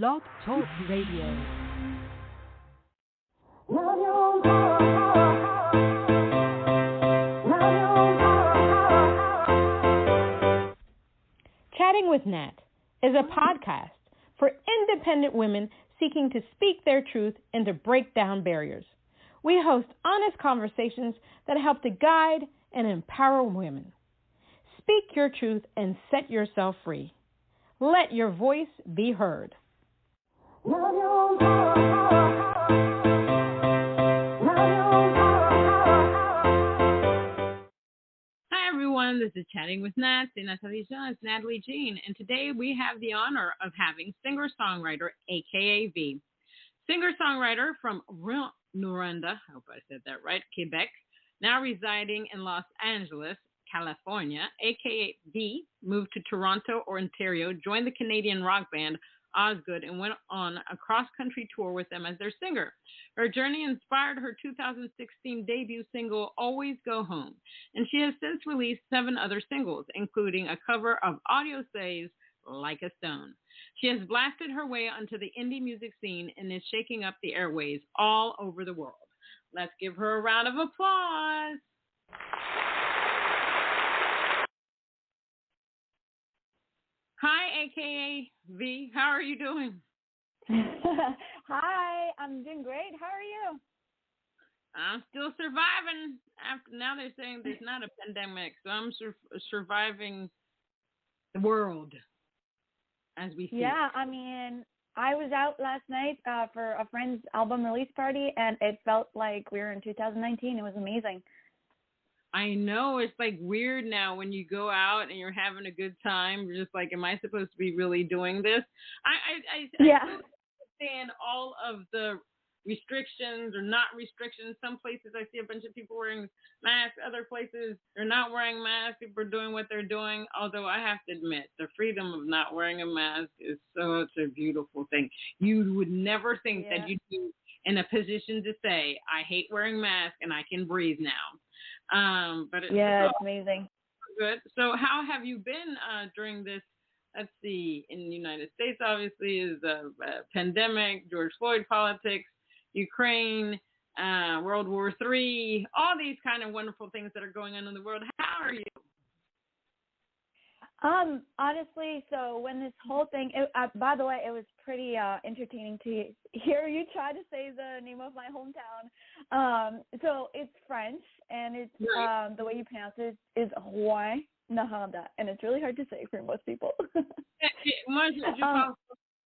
Blog Talk Radio. Chatting with Nat is a podcast for independent women seeking to speak their truth and to break down barriers. We host honest conversations that help to guide and empower women. Speak your truth and set yourself free. Let your voice be heard. Hi everyone, this is Chatting with Nat. C'est Nathalie Jean, it's Natalie Jean, and today we have the honor of having singer-songwriter AKA V. Singer-songwriter from Rouyn-Noranda, I hope I said that right, Quebec, now residing in Los Angeles, California. AKA V moved to Toronto, Ontario, joined the Canadian rock band OzGoode, and went on a cross-country tour with them as their singer. Her journey inspired her 2016 debut single, Always Go Home, and she has since released 7 other singles, including a cover of Audioslave's Like a Stone. She has blasted her way onto the indie music scene and is shaking up the airwaves all over the world. Let's give her a round of applause. Hi, AKA V. How are you doing? Hi, I'm doing great. How are you? I'm still surviving. Now they're saying there's not a pandemic, so I'm surviving the world as we see. Yeah, I mean, I was out last night for a friend's album release party, and it felt like we were in 2019. It was amazing. I know, it's like weird now when you go out and you're having a good time. You're just like, am I supposed to be really doing this? I Yeah. understand all of the restrictions or not restrictions. Some places I see a bunch of people wearing masks. Other places they're not wearing masks. People are doing what they're doing. Although I have to admit, the freedom of not wearing a mask is such a beautiful thing. You would never think that you'd be in a position to say, I hate wearing masks and I can breathe now. But it's amazing. Good. So how have you been during this? Let's see, in the United States, obviously, is a pandemic, George Floyd politics, Ukraine, World War III, all these kind of wonderful things that are going on in the world. How are you? Honestly, so when this whole thing, by the way, it was pretty entertaining to hear you try to say the name of my hometown. So it's French, and it's the way you pronounce it is Rouyn-Noranda, and it's really hard to say for most people. Moi,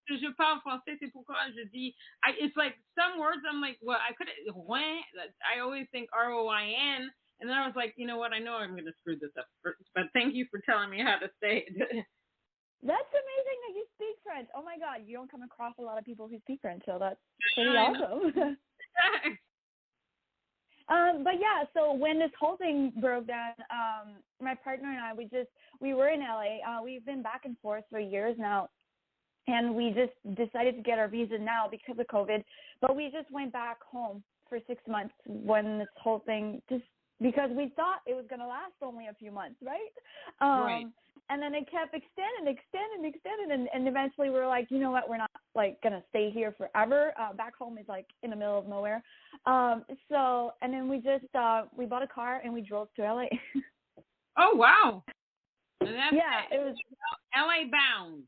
je parle français, c'est pourquoi je dis, it's like some words I'm like, well, I could, Rouen, I always think R-O-I-N, and then I was like, you know what, I know I'm going to screw this up, but thank you for telling me how to say it. That's amazing that you speak French. Oh my God, you don't come across a lot of people who speak French, so that's pretty awesome. But yeah, so when this whole thing broke down, my partner and I, we were in LA. We've been back and forth for years now, and we just decided to get our visa now because of COVID. But we just went back home for 6 months when this whole thing because we thought it was going to last only a few months, right? Right. And then it kept extending, and eventually we were like, you know what, we're not like going to stay here forever. Back home is like in the middle of nowhere. So, and then we just, we bought a car and we drove to LA. Oh, wow. And it was LA bound.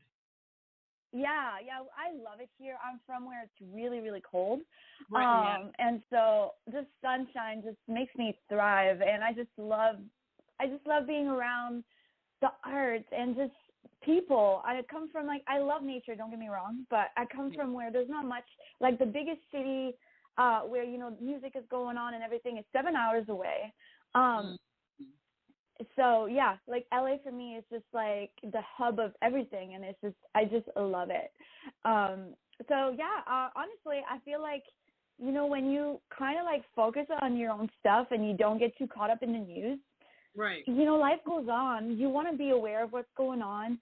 Yeah, I love it here. I'm from where it's really, really cold. Right, and so the sunshine just makes me thrive, and I just love being around the arts and just people. I come from I love nature, don't get me wrong, but I come from where there's not much, like the biggest city where, music is going on and everything is 7 hours away. So yeah, like LA for me is just like the hub of everything, and I just love it. So yeah, honestly, I feel like, when you kind of like focus on your own stuff and you don't get too caught up in the news, right? Life goes on. You want to be aware of what's going on,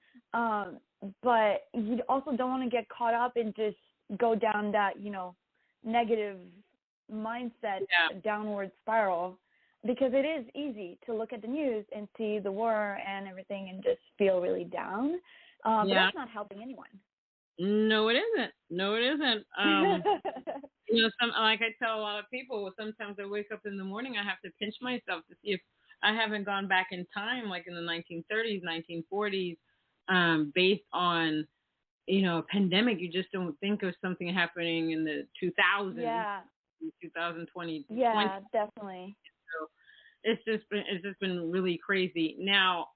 but you also don't want to get caught up and just go down that, negative mindset, downward spiral. Because it is easy to look at the news and see the war and everything and just feel really down. But that's not helping anyone. No, it isn't. No, it isn't. Some like I tell a lot of people, sometimes I wake up in the morning, I have to pinch myself to see if I haven't gone back in time, like in the 1930s, 1940s, based on a pandemic. You just don't think of something happening in the 2000s, Yeah. 2020. Yeah, definitely. So it's just been really crazy. Now,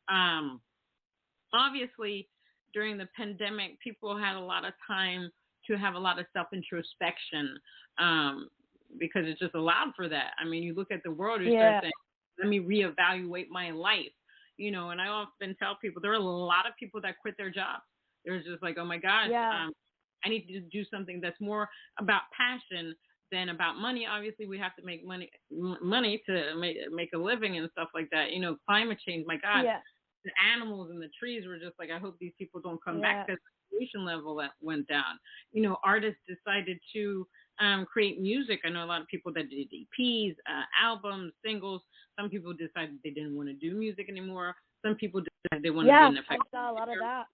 obviously, during the pandemic, people had a lot of time to have a lot of self introspection, um, because it just allowed for that. I mean, you look at the world, you start Yeah. saying, let me reevaluate my life. And I often tell people there are a lot of people that quit their jobs. They're just like, oh my gosh, Yeah. I need to do something that's more about passion than about money. Obviously, we have to make money to make a living and stuff like that. Climate change, my God, Yeah. the animals and the trees were just like, I hope these people don't come back Yeah. because the pollution level that went down. Artists decided to create music. I know a lot of people that did EPs, albums, singles. Some people decided they didn't want to do music anymore. Some people decided they wanted to be Yeah, an I effective. saw a lot of that.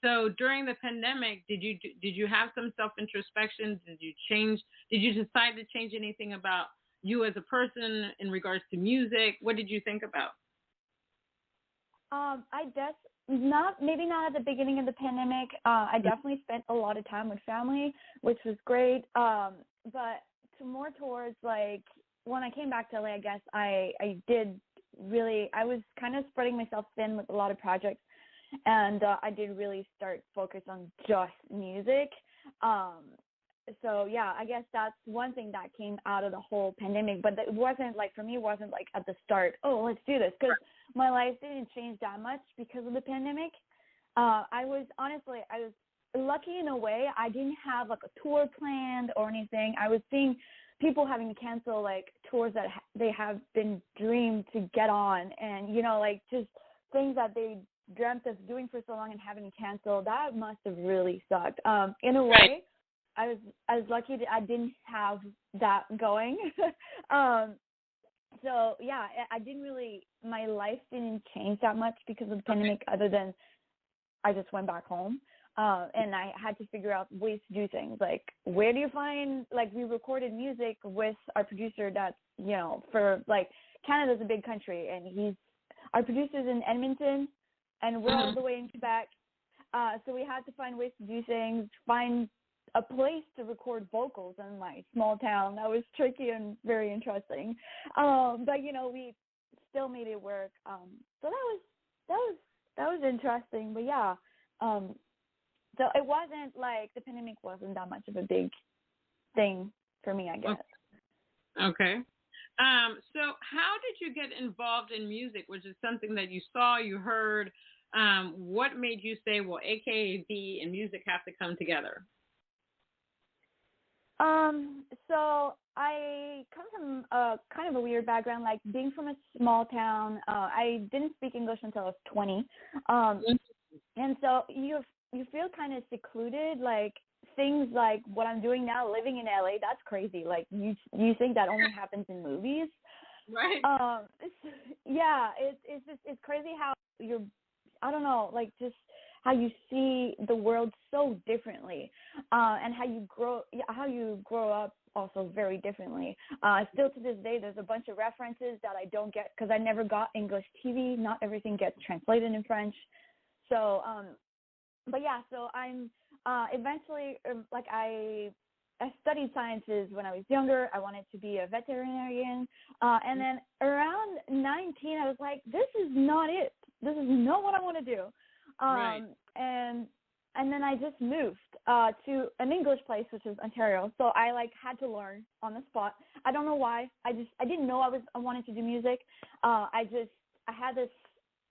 So during the pandemic, did you have some self introspection? Did you change? Did you decide to change anything about you as a person in regards to music? What did you think about? I guess not, maybe not at the beginning of the pandemic. I definitely spent a lot of time with family, which was great. But more towards like when I came back to LA, I guess I did really, I was kind of spreading myself thin with a lot of projects, and I did really start focus on just music. Um, so yeah, I guess that's one thing that came out of the whole pandemic, but it wasn't like, for me, it wasn't like at the start, oh, let's do this, because my life didn't change that much because of the pandemic. I was lucky in a way. I didn't have like a tour planned or anything. I was seeing people having to cancel like tours that they have been dreamed to get on, and like just things that they dreamt of doing for so long and having to cancel. That must have really sucked. In a way, I was lucky that I didn't have that going. um, so yeah, I didn't really, my life didn't change that much because of the pandemic, other than I just went back home. And I had to figure out ways to do things. Like, where do you find, like, we recorded music with our producer that's, for, like, Canada's a big country, and our producer's in Edmonton, and we're all the way in Quebec. So we had to find ways to do things, find a place to record vocals in my small town. That was tricky and very interesting. But we still made it work. So that was interesting. But yeah, so it wasn't like the pandemic wasn't that much of a big thing for me, I guess. Okay. So how did you get involved in music, which is something that you saw, you heard? What made you say, well, AKA V and music have to come together? So I come from a kind of a weird background, like being from a small town. I didn't speak English until I was 20. And so you feel kind of secluded, like things like what I'm doing now, living in LA, that's crazy. Like you think that only happens in movies. Right. Yeah, it's crazy how I don't know, like just how you see the world so differently, and how you grow up also very differently. Still to this day, there's a bunch of references that I don't get because I never got English TV. Not everything gets translated in French. So, but yeah, so I'm eventually, like I studied sciences when I was younger. I wanted to be a veterinarian. And then around 19, I was like, this is not it. This is not what I want to do. Right. And then I just moved to an English place, which is Ontario. So I had to learn on the spot. I don't know why. I didn't know I wanted to do music. I had this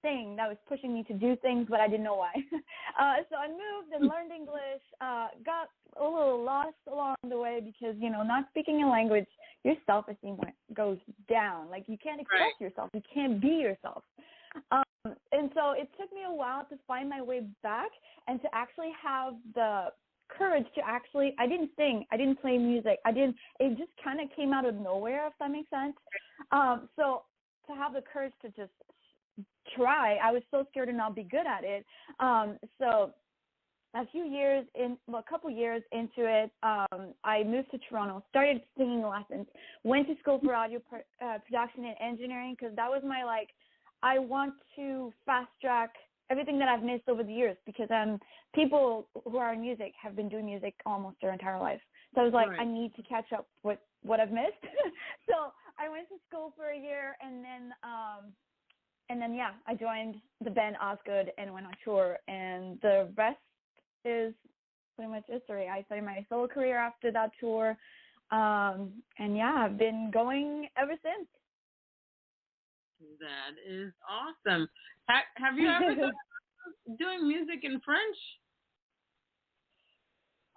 thing that was pushing me to do things, but I didn't know why. So I moved and learned English, got a little lost along the way because, not speaking a language, your self-esteem goes down. Like, you can't express yourself. You can't be yourself. And so it took me a while to find my way back and to actually have the courage to I didn't sing, I didn't play music, it just kind of came out of nowhere, if that makes sense. So to have the courage to just try, I was so scared to not be good at it. So a couple years into it, I moved to Toronto, started singing lessons, went to school for audio production and engineering because that was my, like, I want to fast track everything that I've missed over the years because people who are in music have been doing music almost their entire life. So I was like, I need to catch up with what I've missed. So I went to school for a year, and then I joined the band OzGoode and went on tour, and the rest is pretty much history. I started my solo career after that tour, and I've been going ever since. That is awesome. Have you ever thought of doing music in French?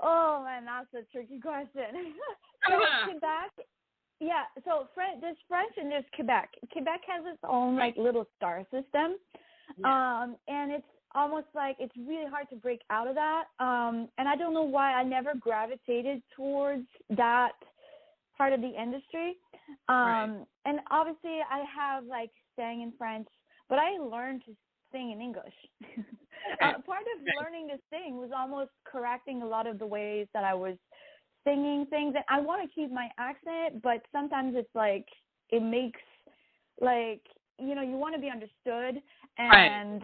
Oh man, that's a tricky question. Quebec, so there's French and there's Quebec. Quebec has its own like little star system, and it's almost like it's really hard to break out of that. And I don't know why I never gravitated towards that part of the industry. And obviously I have like sang in French, but I learned to sing in English. Part of learning to sing was almost correcting a lot of the ways that I was singing things. And I want to keep my accent, but sometimes it's like, it makes like, you want to be understood. And,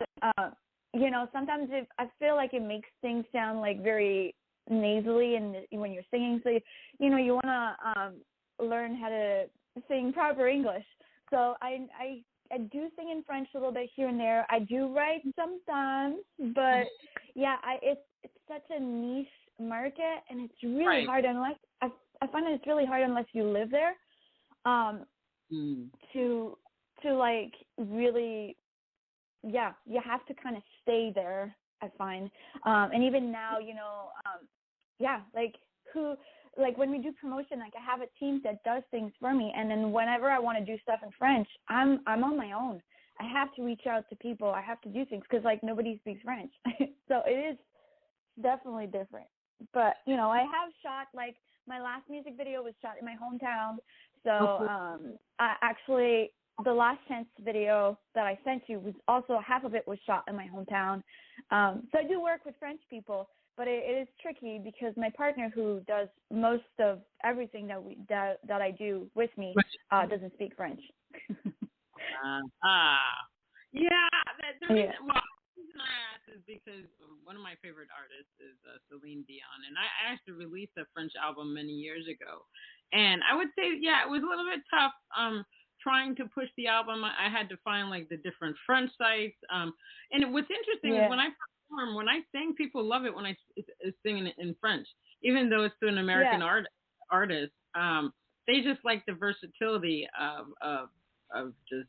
sometimes I feel like it makes things sound like very nasally and when you're singing. So, you want to learn how to sing proper English. So I do sing in French a little bit here and there. I do write sometimes, but it's such a niche market, and it's really hard unless I find that it's really hard unless you live there, to like really, you have to kind of stay there, I find. And even now, like when we do promotion, like I have a team that does things for me, and then whenever I want to do stuff in French, I'm on my own. I have to reach out to people. I have to do things because like nobody speaks French. So it is definitely different. But I have shot, like my last music video was shot in my hometown. So I actually, the Last Chance video that I sent you was also, half of it was shot in my hometown. So I do work with French people. But it is tricky because my partner, who does most of everything that I do with me, doesn't speak French. The reason I asked is because one of my favorite artists is Celine Dion, and I actually released a French album many years ago, and I would say it was a little bit tough trying to push the album. I had to find like the different French sites, and what's interesting is when I sing, people love it when I sing in French, even though it's to an American artist. They just like the versatility of just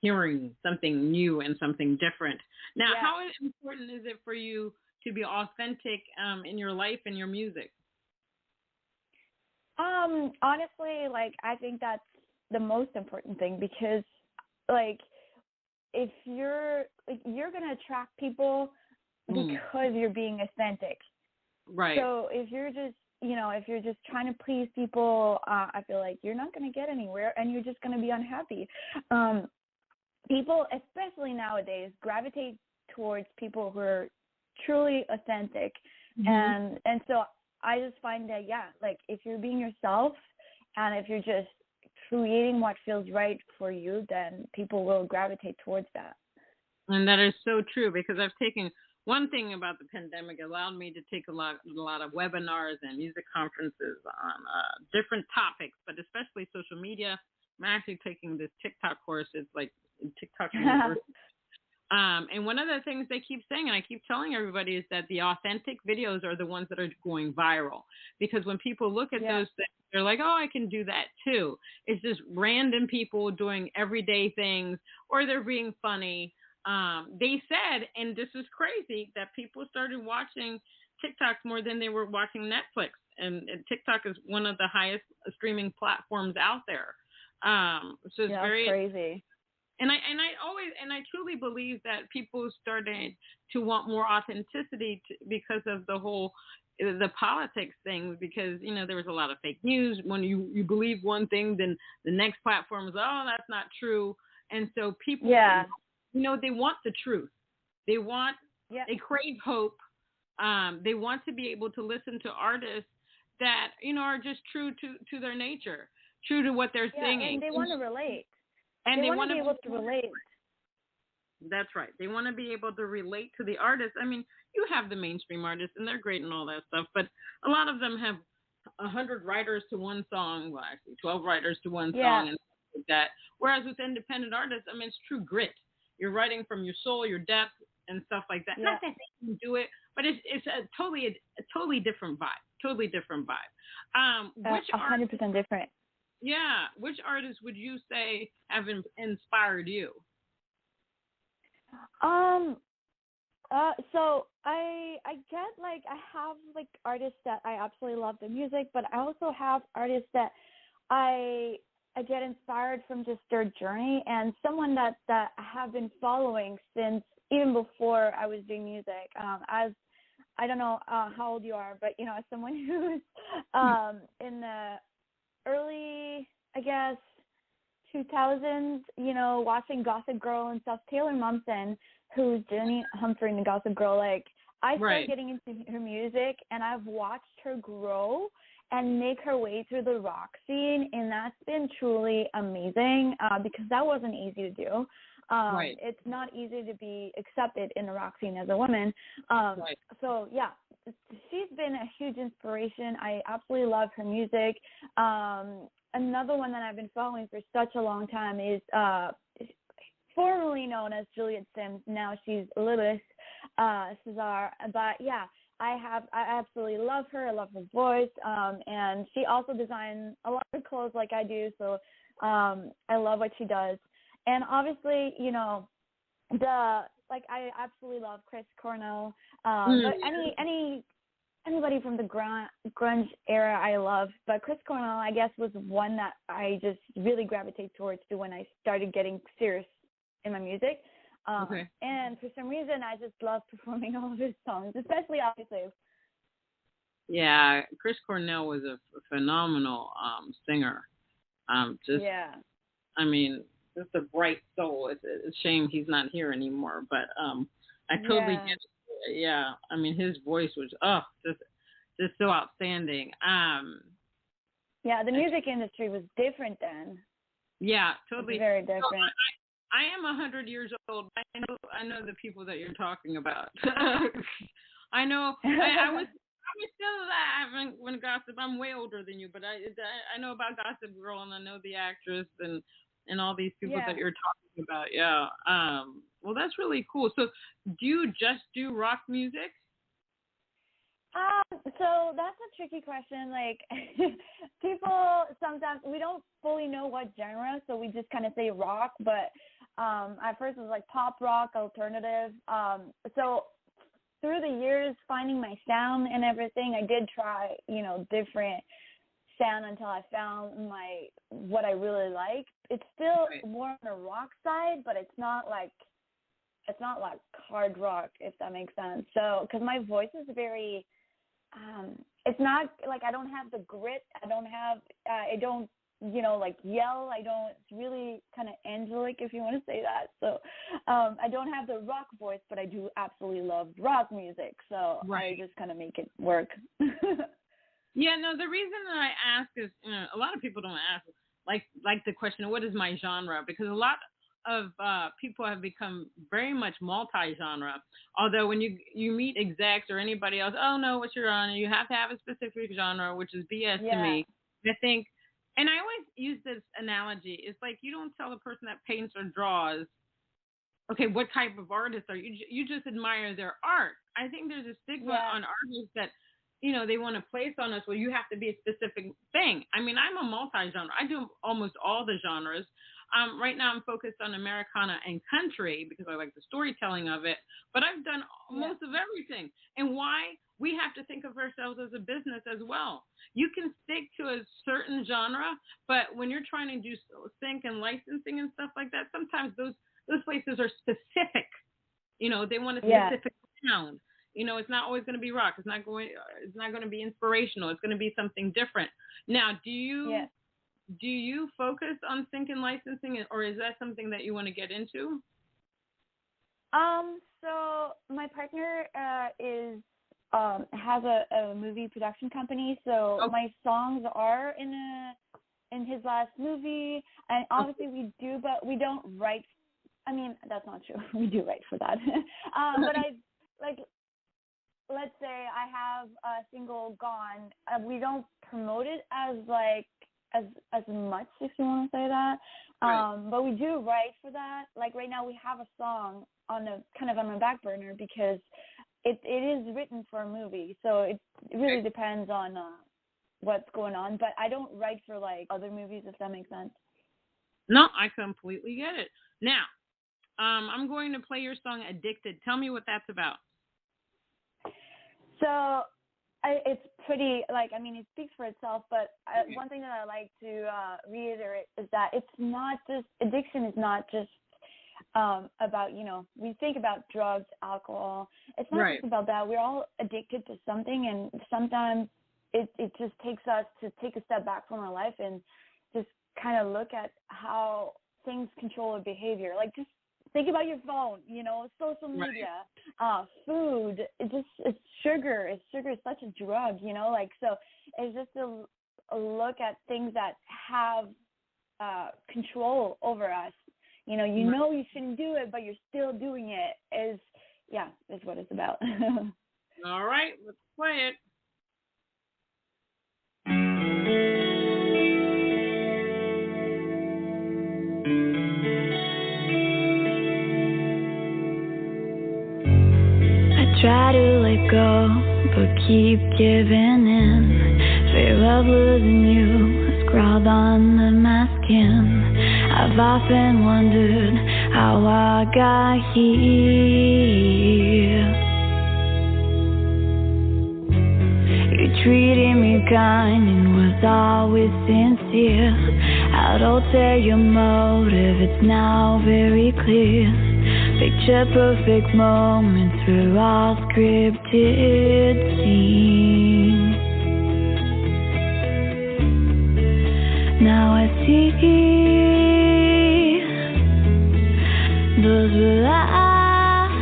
hearing something new and something different. Now, how important is it for you to be authentic in your life and your music? Honestly, like I think that's the most important thing because, like, if you're gonna attract people because you're being authentic. Right. So if you're just trying to please people, I feel like you're not going to get anywhere and you're just going to be unhappy. People, especially nowadays, gravitate towards people who are truly authentic. And so I just find that, like if you're being yourself and if you're just creating what feels right for you, then people will gravitate towards that. And that is so true because I've taken one thing about the pandemic allowed me to take a lot of webinars and music conferences on different topics, but especially social media. I'm actually taking this TikTok course. It's like TikTok University. And one of the things they keep saying, and I keep telling everybody, is that the authentic videos are the ones that are going viral. Because when people look at those things, they're like, oh, I can do that too. It's just random people doing everyday things, or they're being funny. They said, and this is crazy, that people started watching TikToks more than they were watching Netflix. And TikTok is one of the highest streaming platforms out there. So it's very crazy. And I truly believe that people started to want more authenticity because of the politics thing, because, there was a lot of fake news. When you believe one thing, then the next platform is, oh, that's not true. And so people, they want the truth. They crave hope. They want to be able to listen to artists that, are just true to their nature, true to what they're Yeah, singing. and they want to relate. And they they want want to be to able to relate. That's right. They want to be able to relate to the artist. I mean, you have the mainstream artists, and they're great and all that stuff, but a lot of them have 100 writers to one song. Well, actually, 12 writers to one Yeah. song, and stuff like that. Whereas with independent artists, I mean, it's true grit. You're writing from your soul, your depth, and stuff like that. Yeah. Not that they can do it, but it's a totally different vibe. Totally different vibe. Which 100% different. Yeah, which artists would you say have inspired you? So I get like I have like artists that I absolutely love their music, but I also have artists that I get inspired from just their journey, and someone that I have been following since even before I was doing music. As I don't know how old you are, but as someone who's in the early, I guess, 2000s, watching Gossip Girl and stuff, Taylor Momsen, who's Jenny Humphrey in the Gossip Girl, like, I started getting into her music, and I've watched her grow and make her way through the rock scene, and that's been truly amazing because that wasn't easy to do. It's not easy to be accepted in the rock scene as a woman. So, yeah, she's been a huge inspiration. I absolutely love her music. Another one that I've been following for such a long time is formerly known as Juliet Sims. Now she's Lilith Cesar. But yeah, I absolutely love her. I love her voice. And she also designs a lot of clothes like I do. So I love what she does. And obviously, I absolutely love Chris Cornell. But anybody from the grunge era I love, but Chris Cornell, I guess, was one that I just really gravitate towards when I started getting serious in my music. And for some reason, I just love performing all of his songs, especially Audioslave. Yeah, Chris Cornell was a phenomenal singer. I mean, just a bright soul. It's a shame he's not here anymore, but I totally get it. Yeah, I mean, his voice was just so outstanding. Yeah, the music industry was different then. Yeah, totally. Very different. So I am 100 years old. I know the people that you're talking about. I know. I was still that when Gossip. I'm way older than you, but I know about Gossip Girl, and I know the actress and all these people that you're talking about. Yeah. Well, that's really cool. So, do you just do rock music? So that's a tricky question. Like, people sometimes, we don't fully know what genre, so we just kind of say rock. But at first it was like pop rock, alternative. So through the years, finding my sound and everything, I did try, different sound until I found what I really like. It's still more on the rock side, but it's not like hard rock, if that makes sense. So, because my voice is very, it's not like I don't have the grit. I don't, like yell. It's really kind of angelic, if you want to say that. So, I don't have the rock voice, but I do absolutely love rock music. So I just kind of make it work. Yeah, no, the reason that I ask is, a lot of people don't ask, like the question of what is my genre, because a lot of people have become very much multi-genre. Although when you meet execs or anybody else, oh no, what's your genre? You have to have a specific genre, which is BS to me. I think, and I always use this analogy. It's like you don't tell the person that paints or draws, okay, what type of artist are you? You just admire their art. I think there's a stigma on artists that, they want to place on us, well, you have to be a specific thing. I mean, I'm a multi-genre. I do almost all the genres. Right now I'm focused on Americana and country because I like the storytelling of it, but I've done most of everything. And why? We have to think of ourselves as a business as well. You can stick to a certain genre, but when you're trying to do sync and licensing and stuff like that, sometimes those places are specific. They want a specific sound. It's not always going to be rock. It's not going to be inspirational. It's going to be something different. Now, do you focus on sync and licensing, or is that something that you want to get into? So my partner is has a movie production company, so my songs are in his last movie, and obviously we do, but we don't write. I mean, that's not true. We do write for that. But let's say I have a single Gone. We don't promote it as much, if you want to say that. Right. But we do write for that. Like right now, we have a song on the back burner because it is written for a movie. So it really depends on what's going on. But I don't write for like other movies, if that makes sense. No, I completely get it. Now, I'm going to play your song "Addicted." Tell me what that's about. So it's pretty, it speaks for itself, but one thing that I like to reiterate is that it's not just, addiction is not just about, we think about drugs, alcohol. It's not just about that. We're all addicted to something, and sometimes it just takes us to take a step back from our life and just kind of look at how things control our behavior. Like, just think about your phone, social media, food. It's sugar. Sugar is such a drug, so it's just a look at things that have control over us. You shouldn't do it, but you're still doing it. Is what it's about. All right, let's play it. Try to let go, but keep giving in. Fear of losing you is crawled under my skin. I've often wondered how I got here. You treated me kind and was always sincere. I'd alter your motive, it's now very clear. Picture perfect moments were all scripted scenes. Now I see those were lies.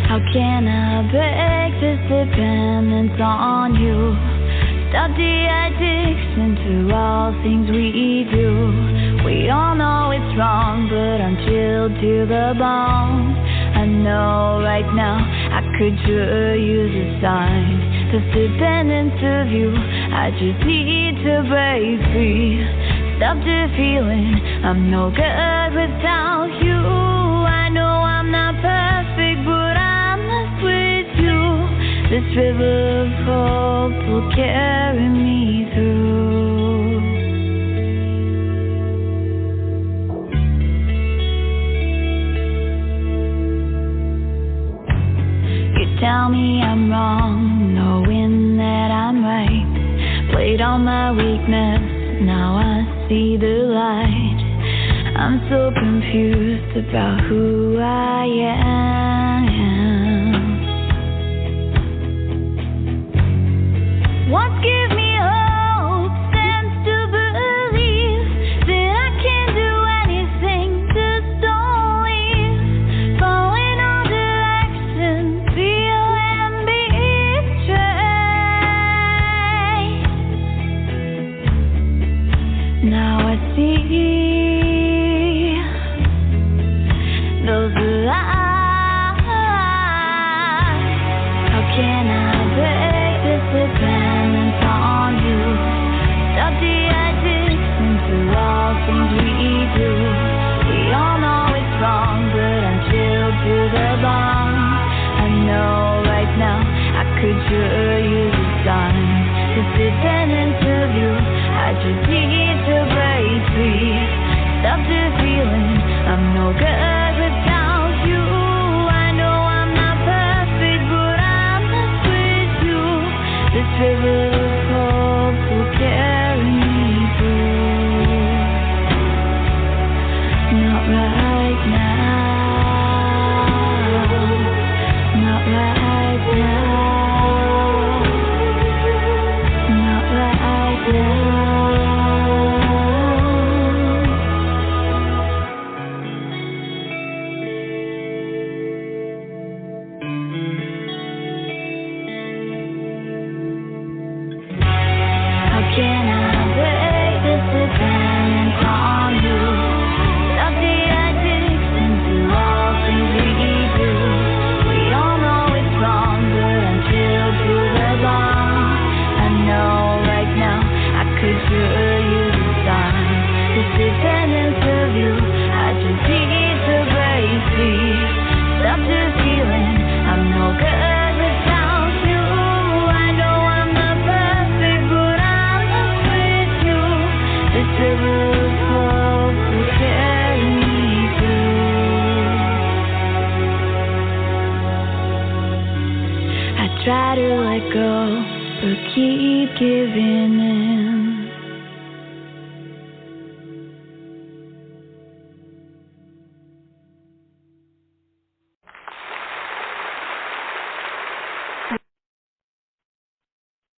How can I break this dependence on you? Stop the addiction to all things we do. We all know it's wrong, but I'm chilled to the bone. I know right now I could sure use a sign. This dependence of you, I just need to break free. Stop the feeling I'm no good without you. I know I'm not perfect, but I'm left with you. This river of hope will carry me through. Tell me I'm wrong, knowing that I'm right. Played on my weakness, now I see the light. I'm so confused about who I am. What give me hope, sense to believe that I can do anything, just don't leave. Falling on direction, feeling betrayed. Now I see those lies. How can I break this dependence on you? Stop the addiction to all things we do. We all know it's wrong, but I'm chilled to the bone. I know right now I could sure use a sign. This dependence of you, I just need to break free. Stop the feeling I'm no good without you. I know I'm not perfect, but I'm left with you. This river of hope will carry me through. Not right now. Not right now. Not right now. Can I break this dependence on you? Stop the addiction to all things we do. We all know it's wrong, but I'm still to the bone. I know right now I could show you the signs. This dependence of you, I just need to break free. Stop the feeling I'm no good without you. I know I'm not perfect, but I'm not with you. This river of hope will carry me through. I try to let go, but keep giving in.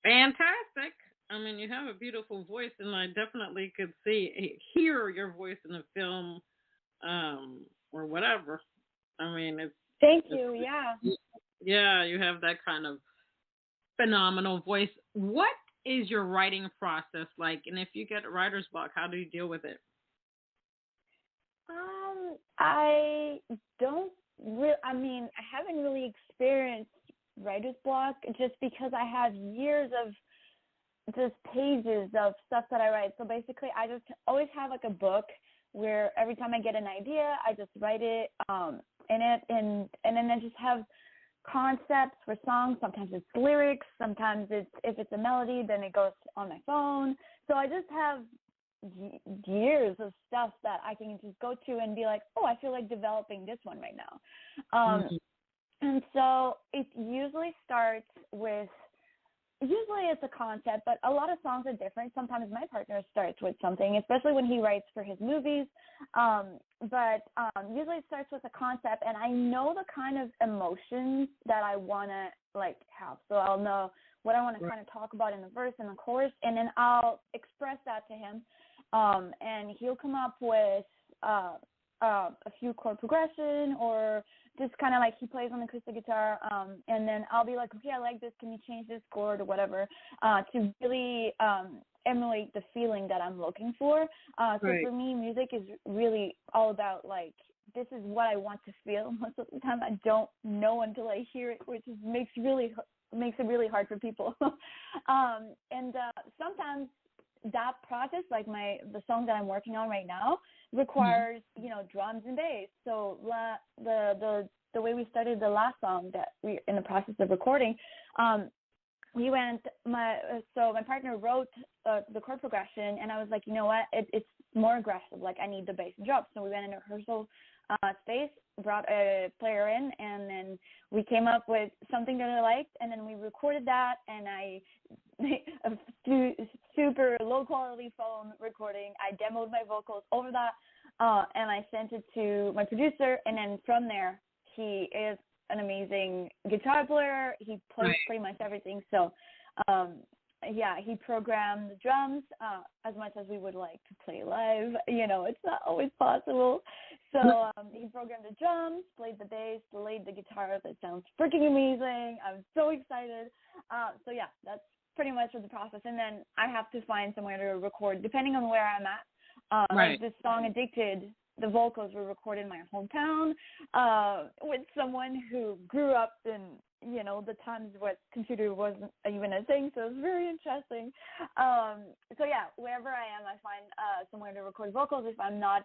Fantastic. I mean, you have a beautiful voice, and I definitely could hear your voice in the film, or whatever. I mean, Thank you. Yeah. yeah, you have that kind of phenomenal voice. What is your writing process like? And if you get writer's block, how do you deal with it? I don't really. I mean, I haven't really experienced writer's block just because I have years of just pages of stuff that I write. So basically, I just always have like a book where every time I get an idea, I just write it in it, and then I just have concepts for songs. Sometimes it's lyrics. Sometimes if it's a melody, then it goes on my phone. So I just have years of stuff that I can just go to and be like, oh, I feel like developing this one right now. And so it usually starts with, usually it's a concept, but a lot of songs are different. Sometimes my partner starts with something, especially when he writes for his movies. But usually it starts with a concept, and I know the kind of emotions that I want to like have. So I'll know what I want to kind of talk about in the verse and the chorus, and then I'll express that to him. And he'll come up with a few chord progression, or just kind of like he plays on the acoustic guitar, and then I'll be like, okay, I like this, can you change this chord or whatever, to really emulate the feeling that I'm looking for. So for me, music is really all about like, this is what I want to feel. Most of the time I don't know until I hear it, which makes it really hard for people. And sometimes that process, like the song that I'm working on right now, requires drums and bass. So the way we started the last song that we in the process of recording, my partner wrote the chord progression, and I was like, you know what, it's more aggressive. Like I need the bass and drums. So we went in a rehearsal space, brought a player in, and then we came up with something that I liked, and then we recorded that, and a super low quality phone recording. I demoed my vocals over that, and I sent it to my producer, and then from there, he is an amazing guitar player. He plays pretty much everything. So, he programmed the drums as much as we would like to play live. It's not always possible. So he programmed the drums, played the bass, played the guitar. That sounds freaking amazing. I'm so excited. That's pretty much the process. And then I have to find somewhere to record, depending on where I'm at. Like this song, Addicted, the vocals were recorded in my hometown with someone who grew up in, the times what computer wasn't even a thing. So it was very interesting. Wherever I am, I find somewhere to record vocals if I'm not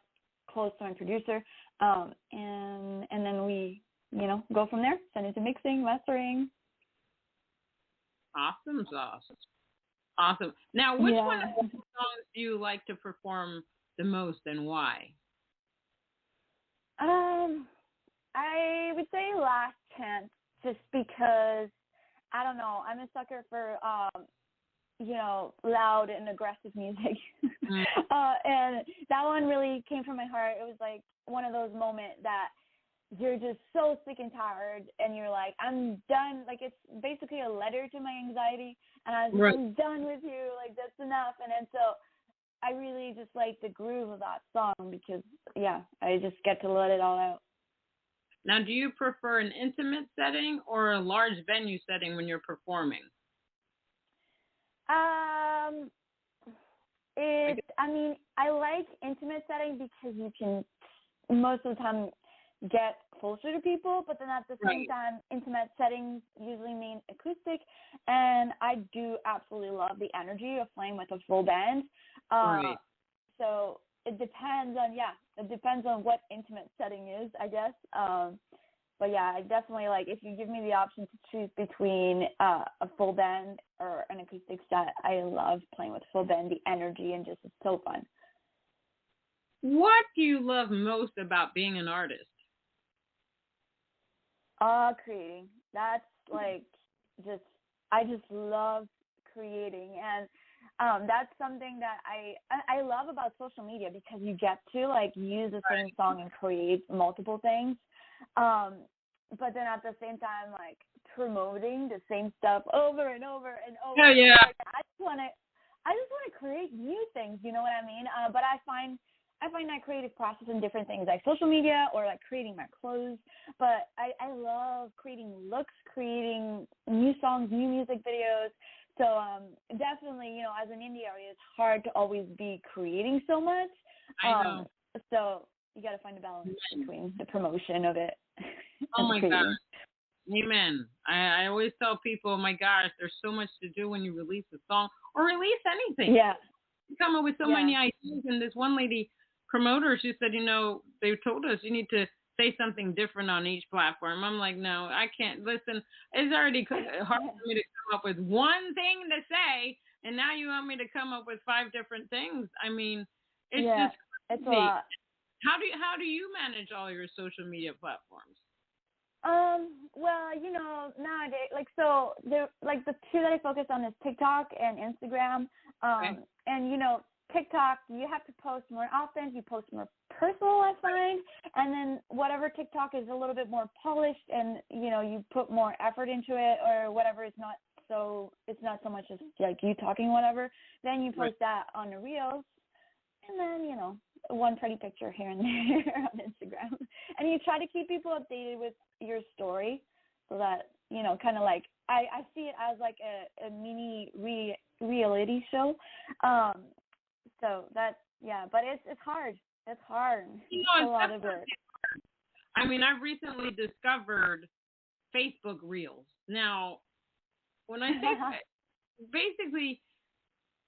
close to my producer. And then we, go from there, send it to mixing, mastering. Awesome sauce. Awesome. Now, which one of the songs do you like to perform the most, and why? I would say Last Chance, just because, I don't know, I'm a sucker for, loud and aggressive music. And that one really came from my heart. It was like one of those moments that you're just so sick and tired, and you're like, I'm done. Like, it's basically a letter to my anxiety, and I was like, I'm done with you. Like, that's enough. And then so I really just like the groove of that song because, I just get to let it all out. Now, do you prefer an intimate setting or a large venue setting when you're performing? I mean, I like intimate settings because you can most of the time get closer to people, but then at the same time, intimate settings usually mean acoustic, and I do absolutely love the energy of playing with a full band. So it depends on what intimate setting is, I guess. But yeah, I definitely like, if you give me the option to choose between a full band or an acoustic set, I love playing with full band, the energy, and just it's so fun. What do you love most about being an artist? Creating. That's like I just love creating, and that's something that I love about social media, because you get to like use the same song and create multiple things. But then at the same time, like promoting the same stuff over and over and over. Oh yeah. Like, I just want to create new things. You know what I mean? But I find that creative process in different things, like social media or like creating my clothes. But I love creating looks, creating new songs, new music videos. So definitely, as an indie artist, it's hard to always be creating so much. I know. So you got to find a balance between the promotion of it. Oh my gosh. Amen. I always tell people, oh my gosh, there's so much to do when you release a song or release anything. Yeah. You come up with so many ideas. And this one lady promoter, she said, they told us you need to say something different on each platform. I'm like, no, I can't. Listen, it's already hard for me to come up with one thing to say, and now you want me to come up with 5 different things. I mean, it's just crazy. It's a lot. How do you manage all your social media platforms? Well, nowadays, the 2 that I focus on is TikTok and Instagram. And TikTok, you have to post more often. You post more personal, I find, and then whatever TikTok is a little bit more polished, and you put more effort into it, or whatever is not so, it's not so much as like you talking, whatever. Then you post that on the reels, and then one pretty picture here and there on Instagram, and you try to keep people updated with your story, so that kind of like I see it as like a mini reality show. So that's but it's hard. It's hard. It's a lot of work. I mean, I've recently discovered Facebook Reels. Now, when I say basically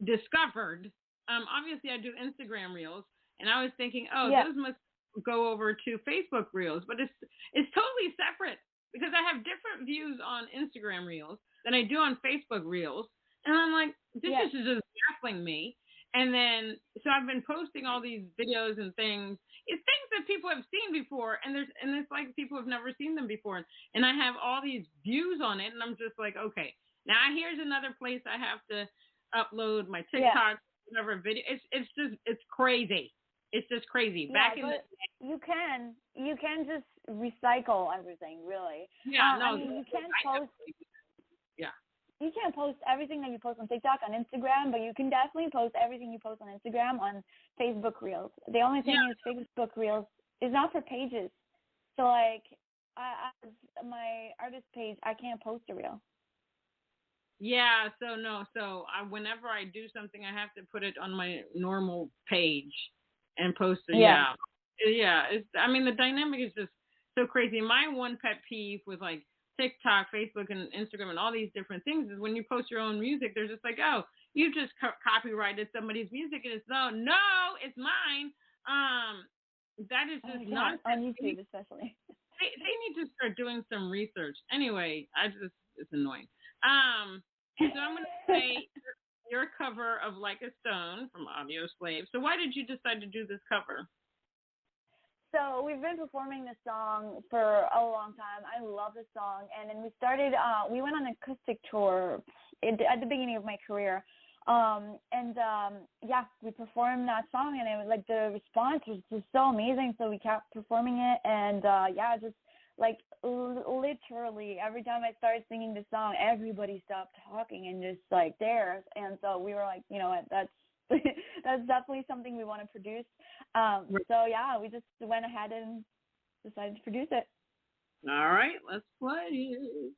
discovered, obviously I do Instagram Reels, and I was thinking, those must go over to Facebook Reels, but it's totally separate, because I have different views on Instagram Reels than I do on Facebook Reels, and I'm like, this is just baffling me. And then, so I've been posting all these videos and things. It's things that people have seen before, and it's like people have never seen them before. And I have all these views on it, and I'm just like, okay, now here's another place I have to upload my TikTok, whatever video. It's crazy. It's just crazy. Back in you can just recycle everything, really. Yeah, I mean, you can't post. You can't post everything that you post on TikTok on Instagram, but you can definitely post everything you post on Instagram on Facebook Reels. The only thing is Facebook Reels is not for pages. So, like, my artist page, I can't post a reel. Yeah, so whenever I do something, I have to put it on my normal page and post it. Yeah. The dynamic is just so crazy. My one pet peeve with like TikTok, Facebook, and Instagram, and all these different things is when you post your own music, they're just like, oh, you just copyrighted somebody's music, and it's no, it's mine. That is just nonsense. On YouTube, especially. They need to start doing some research. Anyway, it's annoying. So I'm going to say your cover of Like a Stone from Audioslave. So why did you decide to do this cover? So we've been performing this song for a long time. I love this song. And then we started, we went on an acoustic tour at the beginning of my career. We performed that song, and it was like the response was just so amazing. So we kept performing it, and just like literally every time I started singing the song, everybody stopped talking and just like there. And so we were like, you know what, that's that's definitely something we want to produce. We just went ahead and decided to produce it. All right, let's play it.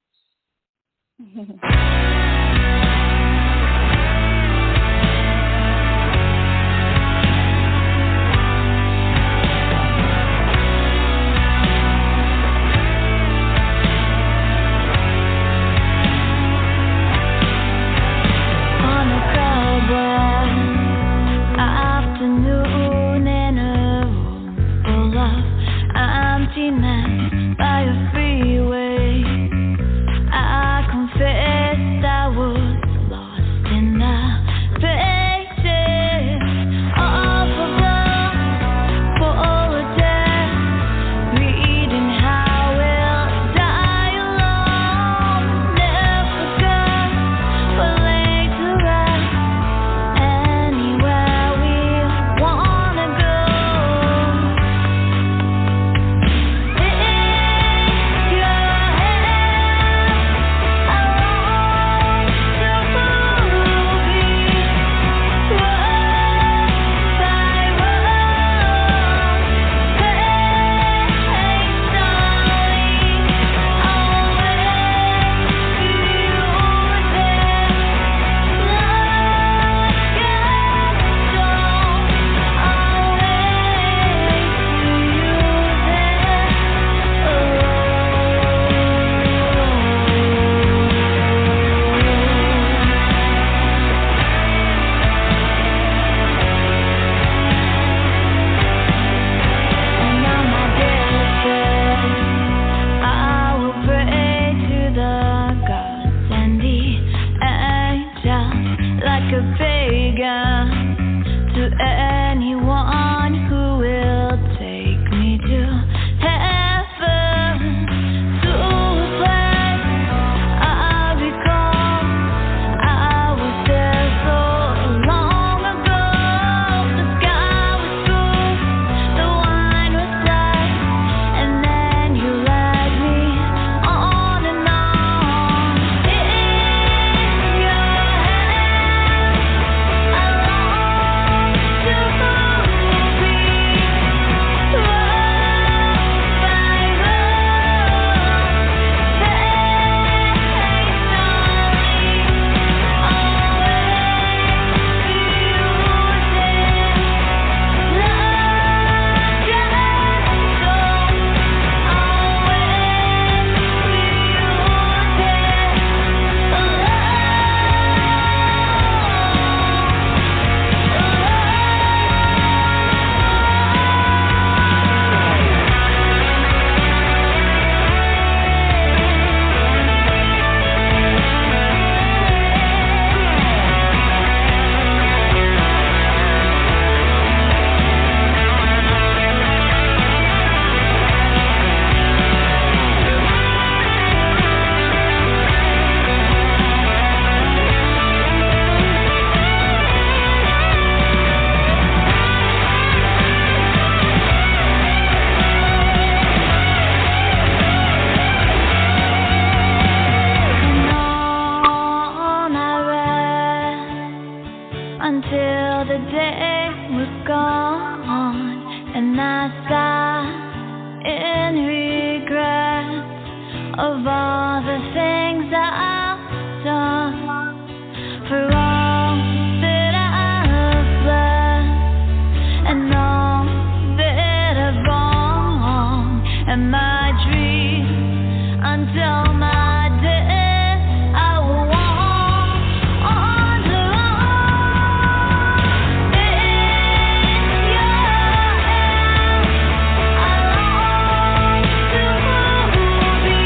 like a pagan to anyone who will take me to heaven, to a place I become. I was there so long ago. The sky was blue, the wine was light, and then you led me on and on. In your hands, I long to be loved by love, until the day was gone, and I sat in regret of all the things that I've done, for all that I've left, and all that I've wrong, and my dreams until my death. I will walk on alone. In your hands, I long to be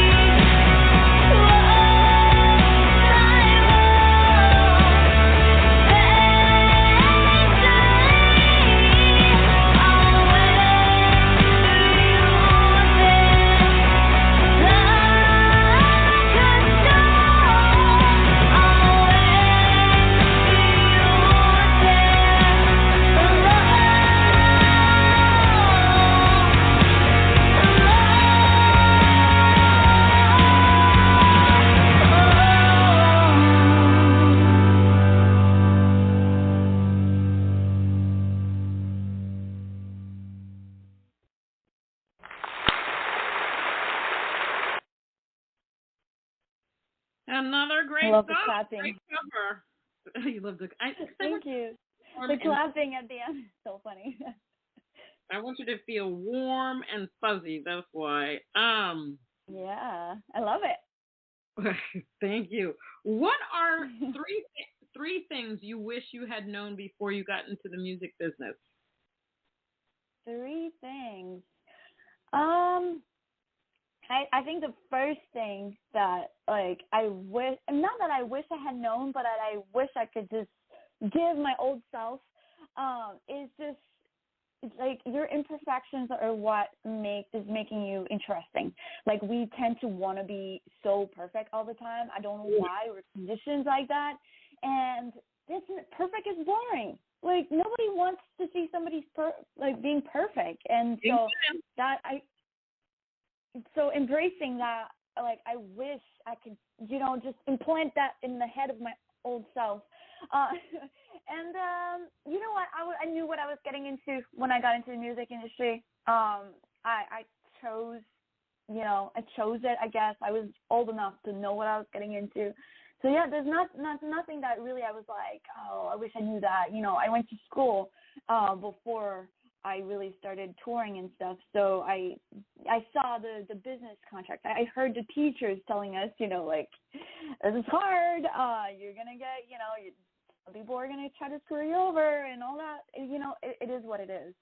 Another great I love the song. clapping. Great cover. You love the. Thank you. The clapping at the end is so funny. I want you to feel warm and fuzzy. That's why. Yeah, I love it. Thank you. What are three things you wish you had known before you got into the music business? 3 things. I think the first thing that, like, I wish, not that I wish I had known, but that I wish I could just give my old self, is just, it's like, your imperfections are what is making you interesting. Like, we tend to want to be so perfect all the time. I don't know why. We're conditioned like that. And perfect is boring. Like, nobody wants to see somebody being perfect. And so so embracing that, like, I wish I could, just implant that in the head of my old self. And you know what? I knew what I was getting into when I got into the music industry. I chose it, I guess. I was old enough to know what I was getting into. So, yeah, there's nothing that really I was like, oh, I wish I knew that. I went to school before I really started touring and stuff. So I saw the business contract. I heard the teachers telling us, like, this is hard. You're going to get, some people are going to try to screw you over and all that. It is what it is.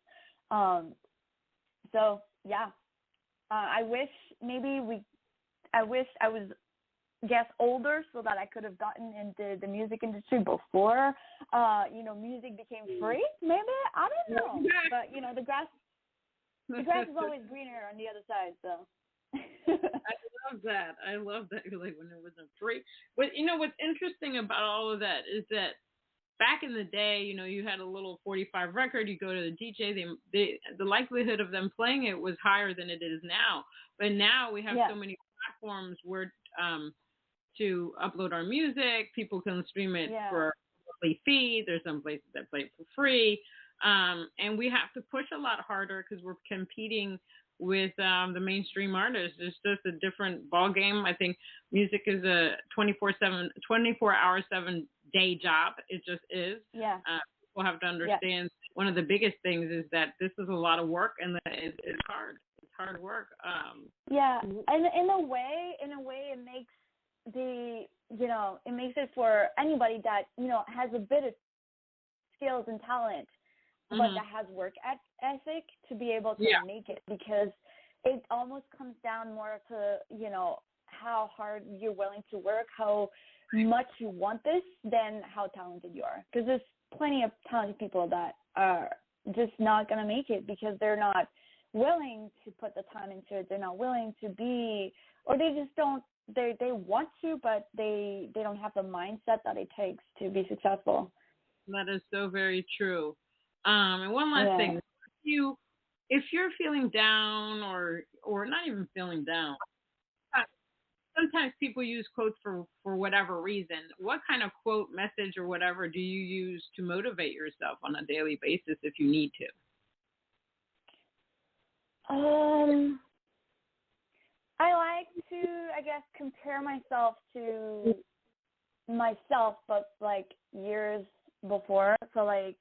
So, yeah. I wish I was older so that I could have gotten into the music industry before music became free. Maybe, I don't know. But the grass is always greener on the other side. So. I love that. Like when it wasn't free. But what's interesting about all of that is that back in the day, you had a little 45 record. You go to the DJ. The likelihood of them playing it was higher than it is now. But now we have so many platforms where to upload our music. People can stream it for a monthly fee. There's some places that play it for free. And we have to push a lot harder because we're competing with the mainstream artists. It's just a different ball game. I think music is a 24-hour, 7-day job. It just is. Yeah. People have to understand one of the biggest things is that this is a lot of work and that it's hard. It's hard work. And in a way, it makes it makes it for anybody that has a bit of skills and talent, but that has work ethic to be able to make it, because it almost comes down more to how hard you're willing to work, how much you want this, than how talented you are. Because there's plenty of talented people that are just not going to make it because they're not willing to put the time into it. They're not willing to be, or they just don't. They want to, but they don't have the mindset that it takes to be successful. That is so very true. And one last thing, if you're feeling down or not even feeling down, sometimes people use quotes for whatever reason. What kind of quote, message, or whatever do you use to motivate yourself on a daily basis if you need to? I like to, I guess, compare myself to myself, but like years before. So like,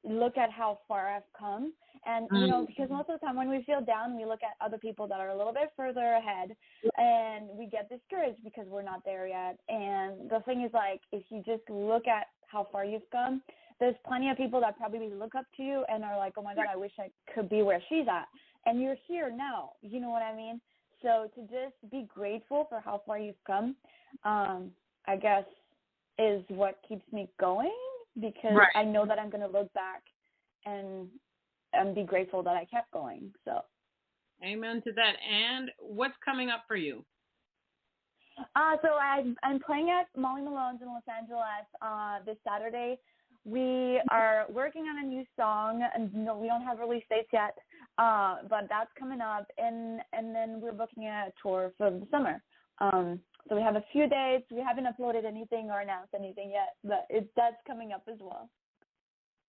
look at how far I've come. And, because most of the time when we feel down, we look at other people that are a little bit further ahead and we get discouraged because we're not there yet. And the thing is, like, if you just look at how far you've come, there's plenty of people that probably look up to you and are like, oh my God, I wish I could be where she's at. And you're here now. You know what I mean? So to just be grateful for how far you've come, I guess, is what keeps me going, because I know that I'm going to look back and be grateful that I kept going. So, amen to that. And what's coming up for you? So I'm playing at Molly Malone's in Los Angeles this Saturday. We are working on a new song, and we don't have release dates yet, but that's coming up. And then we're booking a tour for the summer. So we have a few dates. We haven't uploaded anything or announced anything yet, but that's coming up as well.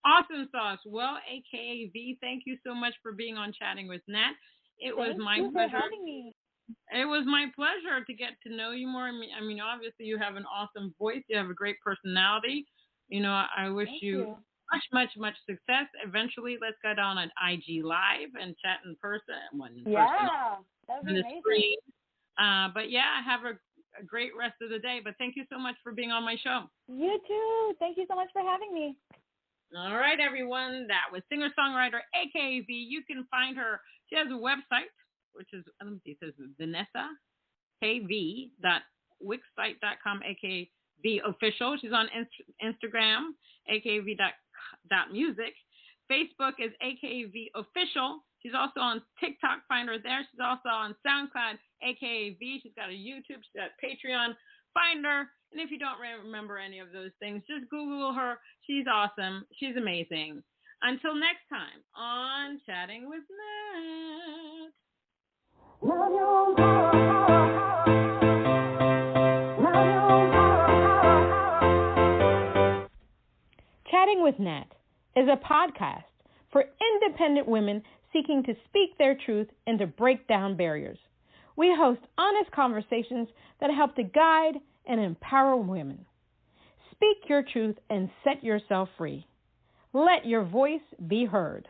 Awesome sauce. Well, AKA V, thank you so much for being on Chatting with Nat. It was my pleasure. For having me. It was my pleasure to get to know you more. I mean, obviously you have an awesome voice. You have a great personality. I wish you much success. Eventually, let's get on an IG Live and chat in person. That would be amazing. But have a great rest of the day. But thank you so much for being on my show. You too. Thank you so much for having me. All right, everyone. That was singer-songwriter AKA V. You can find her. She has a website, which is, it says VanessaKV.wixsite.com, AKA V official. She's on Instagram, AKAV.music. Facebook is AKA V official. She's also on TikTok. Find her there. She's also on SoundCloud, AKA V. She's got a YouTube. She's got Patreon. Find her. And if you don't remember any of those things, just Google her. She's awesome. She's amazing. Until next time on Chatting with Nat. Chatting with Nat is a podcast for independent women seeking to speak their truth and to break down barriers. We host honest conversations that help to guide and empower women. Speak your truth and set yourself free. Let your voice be heard.